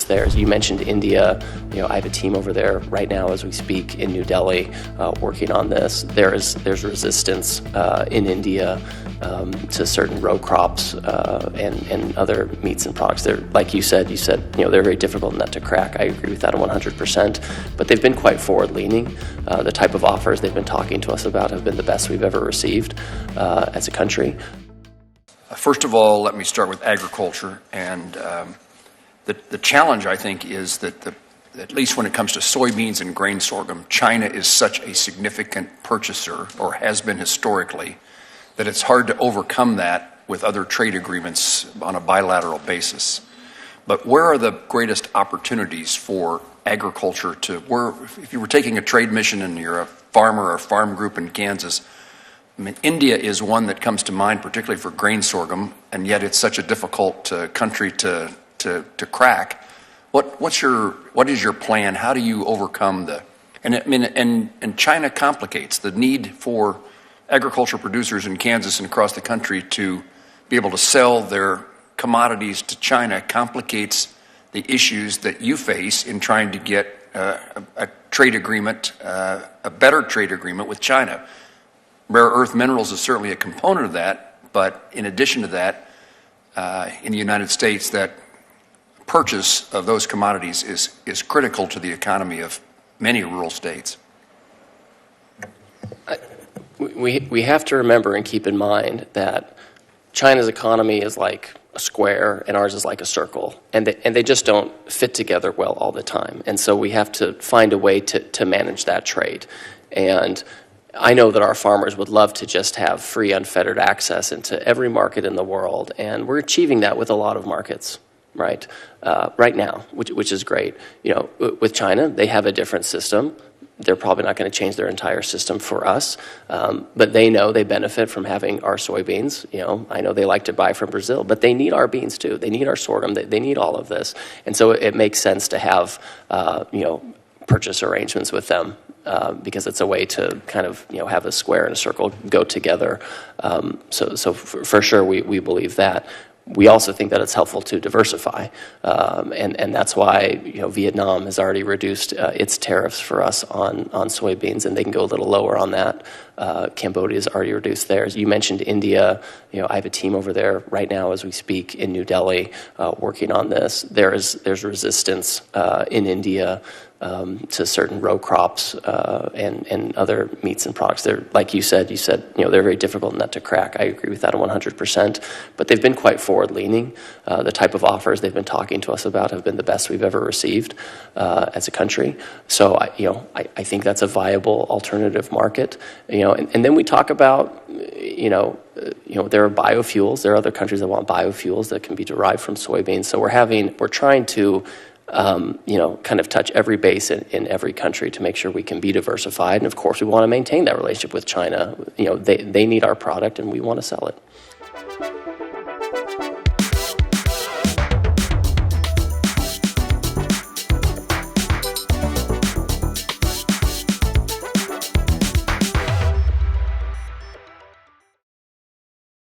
there. As you mentioned India, I have a team over there right now as we speak in New Delhi working on this. There's resistance in India to certain row crops and other meats and products. They're, like you said, they're very difficult nut to crack. I agree with that 100%, but they've been quite forward-leaning. The type of offers they've been talking to us about have been the best we've ever received as a country. First of all, let me start with agriculture. And the challenge, I think, is that at least when it comes to soybeans and grain sorghum, China is such a significant purchaser, or has been historically, that it's hard to overcome that with other trade agreements on a bilateral basis. But where are the greatest opportunities for agriculture if you were taking a trade mission and you're a farmer or farm group in Kansas, I mean, India is one that comes to mind, particularly for grain sorghum, and yet it's such a difficult country to crack. What is your plan? How do you overcome and China complicates the need for agriculture producers in Kansas and across the country to be able to sell their commodities to China complicates the issues that you face in trying to get a trade agreement, a better trade agreement with China. Rare earth minerals is certainly a component of that, but in addition to that, in the United States, that purchase of those commodities is critical to the economy of many rural states. We have to remember and keep in mind that China's economy is like a square and ours is like a circle, and they just don't fit together well all the time. And so we have to find a way to manage that trade. And I know that our farmers would love to just have free, unfettered access into every market in the world, and we're achieving that with a lot of markets, right now, which is great. With China, they have a different system. They're probably not going to change their entire system for us, but they know they benefit from having our soybeans. I know they like to buy from Brazil, but they need our beans too. They need our sorghum. They need all of this, and so it makes sense to have purchase arrangements with them. Because it's a way to kind of have a square and a circle go together. So for sure we believe that. We also think that it's helpful to diversify, and that's why Vietnam has already reduced its tariffs for us on soybeans, and they can go a little lower on that. Cambodia's already reduced theirs. You mentioned India. I have a team over there right now as we speak in New Delhi working on this. There's resistance in India to certain row crops and other meats and products. They're, like you said, they're very difficult nut to crack. I agree with that 100%. But they've been quite forward-leaning. The type of offers they've been talking to us about have been the best we've ever received as a country. So I think that's a viable alternative market. And then we talk about there are biofuels. There are other countries that want biofuels that can be derived from soybeans. So we're trying to kind of touch every base in every country to make sure we can be diversified. And of course, we want to maintain that relationship with China. They need our product and we want to sell it.